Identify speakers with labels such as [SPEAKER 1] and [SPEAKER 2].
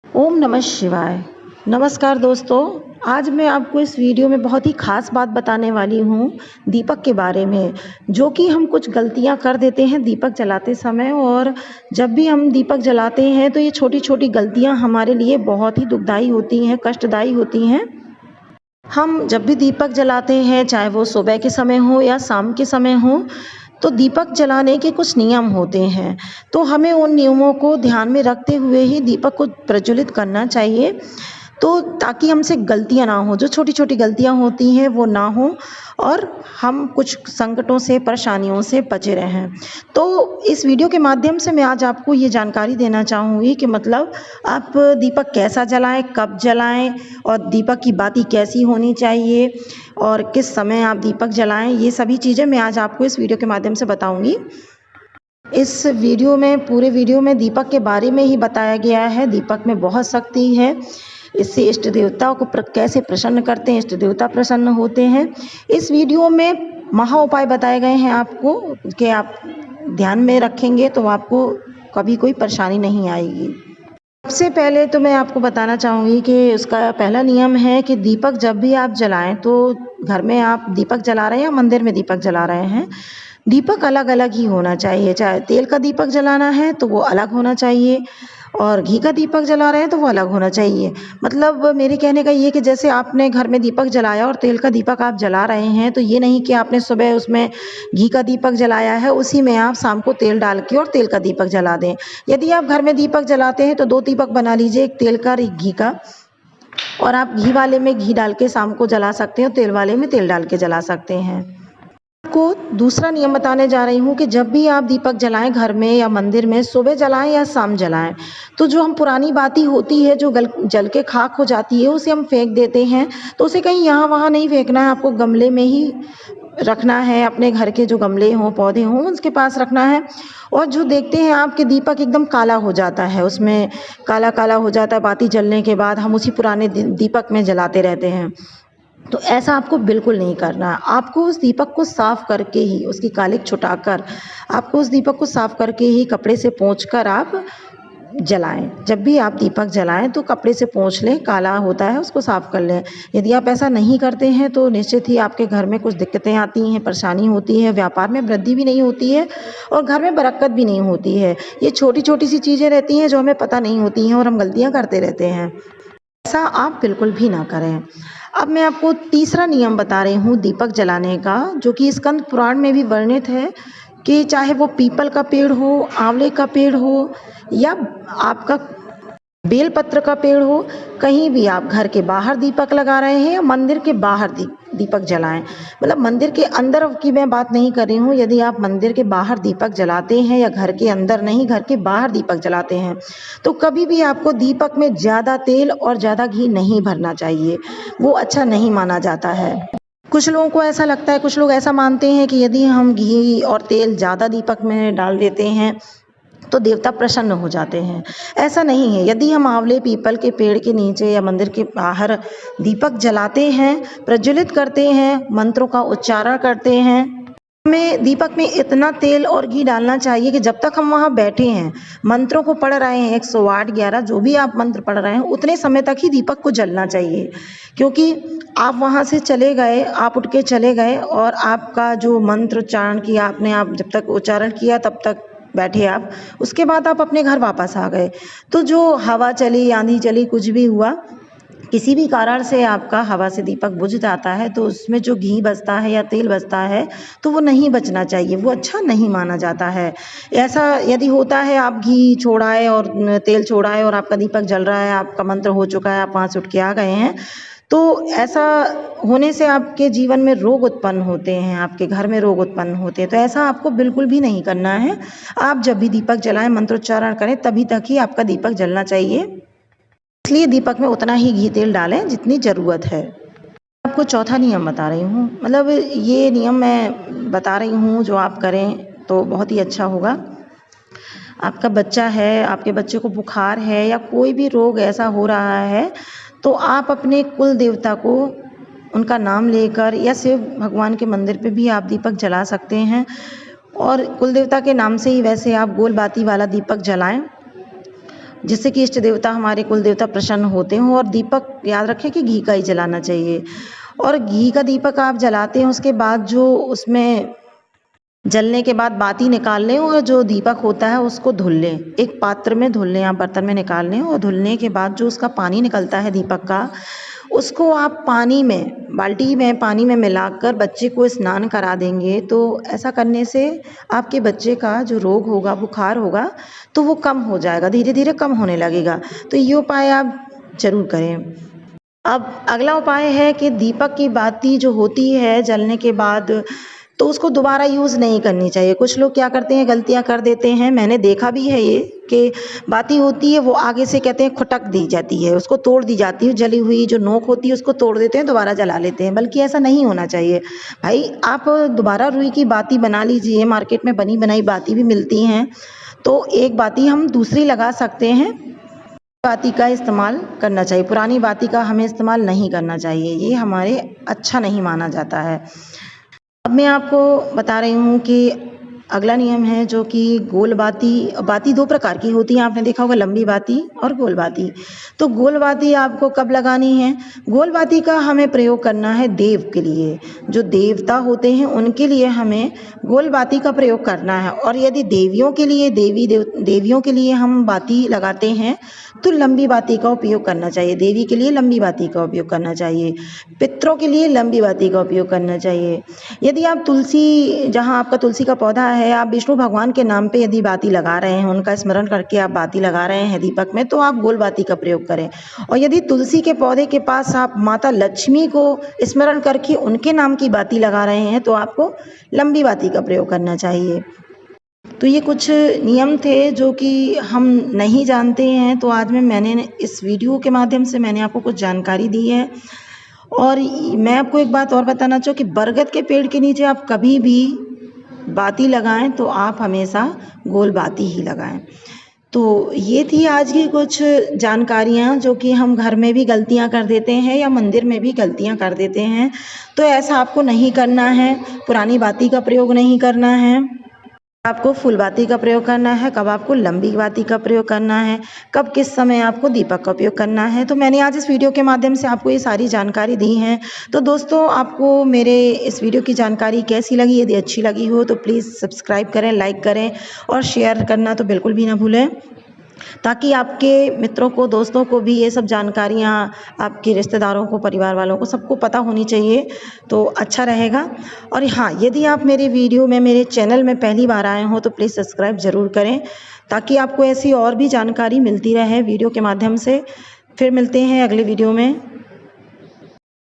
[SPEAKER 1] ओम नमः शिवाय। नमस्कार दोस्तों, आज मैं आपको इस वीडियो में बहुत ही ख़ास बात बताने वाली हूँ दीपक के बारे में, जो कि हम कुछ गलतियाँ कर देते हैं दीपक जलाते समय। और जब भी हम दीपक जलाते हैं तो ये छोटी-छोटी गलतियाँ हमारे लिए बहुत ही दुखदाई होती हैं, कष्टदायी होती हैं। हम जब भी दीपक जलाते हैं, चाहे वो सुबह के समय हो या शाम के समय हो, तो दीपक जलाने के कुछ नियम होते हैं। तो हमें उन नियमों को ध्यान में रखते हुए ही दीपक को प्रज्वलित करना चाहिए, तो ताकि हमसे गलतियाँ ना हो, जो छोटी-छोटी गलतियाँ होती हैं वो ना हो और हम कुछ संकटों से, परेशानियों से बचे रहें। तो इस वीडियो के माध्यम से मैं आज आपको ये जानकारी देना चाहूँगी कि मतलब आप दीपक कैसा जलाएँ, कब जलाएँ और दीपक की बाती कैसी होनी चाहिए और किस समय आप दीपक जलाएँ, ये सभी चीज़ें मैं आज आपको इस वीडियो के माध्यम से बताऊँगी। इस वीडियो में पूरे वीडियो में दीपक के बारे में ही बताया गया है। दीपक में बहुत शक्ति है, इससे इष्ट देवताओं को कैसे प्रसन्न करते हैं, इष्ट देवता प्रसन्न होते हैं। इस वीडियो में महा उपाय बताए गए हैं आपको कि आप ध्यान में रखेंगे तो आपको कभी कोई परेशानी नहीं आएगी। सबसे पहले तो मैं आपको बताना चाहूँगी कि उसका पहला नियम है कि दीपक जब भी आप जलाएँ, तो घर में आप दीपक जला रहे हैं या मंदिर में दीपक जला रहे हैं, दीपक अलग-अलग ही होना चाहिए। चाहे तेल का दीपक जलाना है तो वो अलग होना चाहिए और घी का दीपक जला रहे हैं तो वो अलग होना चाहिए। मतलब मेरे कहने का ये कि जैसे आपने घर में दीपक जलाया और तेल का दीपक आप जला रहे हैं, तो ये नहीं कि आपने सुबह उसमें घी का दीपक जलाया है, उसी में आप शाम को तेल डाल के और तेल का दीपक जला दें। यदि आप घर में दीपक जलाते हैं तो 2 दीपक बना लीजिए, एक तेल का और एक घी का। और आप घी वाले में घी डाल के शाम को जला सकते हैं और तेल वाले में तेल डाल के जला सकते हैं। आपको दूसरा नियम बताने जा रही हूँ कि जब भी आप दीपक जलाएँ घर में या मंदिर में, सुबह जलाएँ या शाम जलाएँ, तो जो हम पुरानी बाती होती है, जो जल के खाक हो जाती है, उसे हम फेंक देते हैं। तो उसे कहीं यहाँ-वहाँ नहीं फेंकना है, आपको गमले में ही रखना है। अपने घर के जो गमले हों, पौधे हों, उसके पास रखना है। और जो देखते हैं आपके दीपक एकदम काला हो जाता है, उसमें काला-काला हो जाता है बाती जलने के बाद, हम उसी पुराने दीपक में जलाते रहते हैं। तो ऐसा आपको बिल्कुल नहीं करना है। आपको उस दीपक को साफ़ करके ही, उसकी कालिक छुटाकर, आपको उस दीपक को साफ़ करके ही कपड़े से पोंछकर आप जलाएँ। जब भी आप दीपक जलाएँ तो कपड़े से पोंछ लें, काला होता है उसको साफ़ कर लें। यदि आप ऐसा नहीं करते हैं तो निश्चित ही आपके घर में कुछ दिक्कतें आती हैं, परेशानी होती है, व्यापार में वृद्धि भी नहीं होती है और घर में बरकत भी नहीं होती है। ये छोटी-छोटी सी चीज़ें रहती हैं जो हमें पता नहीं होती हैं और हम गलतियाँ करते रहते हैं। ऐसा आप बिल्कुल भी ना करें। अब मैं आपको तीसरा नियम बता रही हूँ दीपक जलाने का, जो कि स्कंद पुराण में भी वर्णित है कि चाहे वो पीपल का पेड़ हो, आंवले का पेड़ हो या आपका बेलपत्र का पेड़ हो, कहीं भी आप घर के बाहर दीपक लगा रहे हैं या मंदिर के बाहर दीपक जलाएँ। मतलब मंदिर के अंदर की मैं बात नहीं कर रही हूँ, यदि आप मंदिर के बाहर दीपक जलाते हैं या घर के अंदर नहीं, घर के बाहर दीपक जलाते हैं, तो कभी भी आपको दीपक में ज़्यादा तेल और ज़्यादा घी नहीं भरना चाहिए। वो अच्छा नहीं माना जाता है। कुछ लोगों को ऐसा लगता है, कुछ लोग ऐसा मानते हैं कि यदि हम घी और तेल ज़्यादा दीपक में डाल देते हैं तो देवता प्रसन्न हो जाते हैं। ऐसा नहीं है। यदि हम आंवले पीपल के पेड़ के नीचे या मंदिर के बाहर दीपक जलाते हैं, प्रज्वलित करते हैं, मंत्रों का उच्चारण करते हैं, हमें दीपक में इतना तेल और घी डालना चाहिए कि जब तक हम वहाँ बैठे हैं, मंत्रों को पढ़ रहे हैं, 108, 11 जो भी आप मंत्र पढ़ रहे हैं, उतने समय तक ही दीपक को जलना चाहिए। क्योंकि आप वहाँ से चले गए, आप उठ के चले गए और आपका जो मंत्र उच्चारण किया आपने, आप जब तक उच्चारण किया तब तक बैठे आप, उसके बाद आप अपने घर वापस आ गए। तो जो हवा चली, आंधी चली, कुछ भी हुआ, किसी भी कारण से आपका हवा से दीपक बुझ जाता है, तो उसमें जो घी बचता है या तेल बचता है, तो वो नहीं बचना चाहिए, वो अच्छा नहीं माना जाता है। ऐसा यदि होता है, आप घी छोड़ाए और तेल छोड़ाए और आपका दीपक जल रहा है, आपका मंत्र हो चुका है, आप वहाँ से उठ के आ गए हैं, तो ऐसा होने से आपके जीवन में रोग उत्पन्न होते हैं, आपके घर में रोग उत्पन्न होते हैं। तो ऐसा आपको बिल्कुल भी नहीं करना है। आप जब भी दीपक जलाएँ, मंत्रोच्चारण करें, तभी तक ही आपका दीपक जलना चाहिए। इसलिए दीपक में उतना ही घी तेल डालें जितनी ज़रूरत है। आपको चौथा नियम बता रही हूँ, मतलब ये नियम मैं बता रही हूँ, जो आप करें तो बहुत ही अच्छा होगा। आपका बच्चा है, आपके बच्चे को बुखार है या कोई भी रोग ऐसा हो रहा है, तो आप अपने कुल देवता को, उनका नाम लेकर या शिव भगवान के मंदिर पे भी आप दीपक जला सकते हैं। और कुल देवता के नाम से ही वैसे आप गोल बाती वाला दीपक जलाएँ जिससे कि इष्ट देवता हमारे कुल देवता प्रसन्न होते हों। और दीपक याद रखें कि घी का ही जलाना चाहिए। और घी का दीपक आप जलाते हैं उसके बाद जो उसमें जलने के बाद बाती निकाल लें और जो दीपक होता है उसको धुल लें, एक पात्र में धुल लें, आप बर्तन में निकाल लें। और धुलने के बाद जो उसका पानी निकलता है दीपक का, उसको आप पानी में, बाल्टी में पानी में मिलाकर बच्चे को स्नान करा देंगे तो ऐसा करने से आपके बच्चे का जो रोग होगा, बुखार होगा, तो वो कम हो जाएगा, धीरे धीरे कम होने लगेगा। तो ये उपाय आप ज़रूर करें। अब अगला उपाय है कि दीपक की बाती जो होती है जलने के बाद, तो उसको दोबारा यूज़ नहीं करनी चाहिए। कुछ लोग क्या करते हैं, गलतियाँ कर देते हैं, मैंने देखा भी है ये कि बाती होती है वो आगे से कहते हैं खुटक दी जाती है, उसको तोड़ दी जाती है, जली हुई जो नोक होती है उसको तोड़ देते हैं, दोबारा जला लेते हैं। बल्कि ऐसा नहीं होना चाहिए भाई, आप दोबारा रुई की बाती बना लीजिए, मार्केट में बनी बनाई बाती भी मिलती हैं, तो एक बाती हम दूसरी लगा सकते हैं। बाती का इस्तेमाल करना चाहिए, पुरानी बाती का हमें इस्तेमाल नहीं करना चाहिए, ये हमारे अच्छा नहीं माना जाता है। अब मैं आपको बता रही हूँ कि अगला नियम है जो कि गोल बाती। बाती दो प्रकार की होती है, आपने देखा होगा, लंबी बाती और गोल बाती। तो गोल बाती आपको कब लगानी है? गोल बाती का हमें प्रयोग करना है देव के लिए, जो देवता होते हैं उनके लिए हमें गोल बाती का प्रयोग करना है। और यदि देवियों के लिए, देवियों के लिए हम बाती लगाते हैं तो लंबी बाती का उपयोग करना चाहिए। देवी के लिए लंबी बाती का उपयोग करना चाहिए, पितरों के लिए लंबी बाती का उपयोग करना चाहिए। यदि आप तुलसी, जहाँ आपका तुलसी का पौधा है, आप विष्णु भगवान के नाम पे यदि बाती लगा रहे हैं, उनका स्मरण करके आप बाती लगा रहे हैं दीपक में, तो आप गोल बाती का प्रयोग करें। और यदि तुलसी के पौधे के पास आप माता लक्ष्मी को स्मरण करके उनके नाम की बाती लगा रहे हैं, तो आपको लंबी बाती का प्रयोग करना चाहिए। तो ये कुछ नियम थे जो कि हम नहीं जानते हैं, तो आज मैंने इस वीडियो के माध्यम से मैंने आपको कुछ जानकारी दी है। और मैं आपको एक बात और बताना चाहूँ कि बरगद के पेड़ के नीचे आप कभी भी बाती लगाएं तो आप हमेशा गोल बाती ही लगाएं। तो ये थी आज की कुछ जानकारियाँ जो कि हम घर में भी गलतियाँ कर देते हैं या मंदिर में भी गलतियाँ कर देते हैं। तो ऐसा आपको नहीं करना है, पुरानी बाती का प्रयोग नहीं करना है, आपको फुल बाती का प्रयोग करना है, कब आपको लंबी बाती का प्रयोग करना है, कब किस समय आपको दीपक का उपयोग करना है। तो मैंने आज इस वीडियो के माध्यम से आपको ये सारी जानकारी दी है। तो दोस्तों, आपको मेरे इस वीडियो की जानकारी कैसी लगी? यदि अच्छी लगी हो तो प्लीज़ सब्सक्राइब करें, लाइक करें और शेयर करना तो बिल्कुल भी ना भूलें, ताकि आपके मित्रों को, दोस्तों को भी ये सब जानकारियाँ, आपके रिश्तेदारों को, परिवार वालों को, सबको पता होनी चाहिए, तो अच्छा रहेगा। और हाँ, यदि आप मेरे वीडियो में, मेरे चैनल में पहली बार आए हों तो प्लीज़ सब्सक्राइब ज़रूर करें, ताकि आपको ऐसी और भी जानकारी मिलती रहे वीडियो के माध्यम से। फिर मिलते हैं अगले वीडियो में।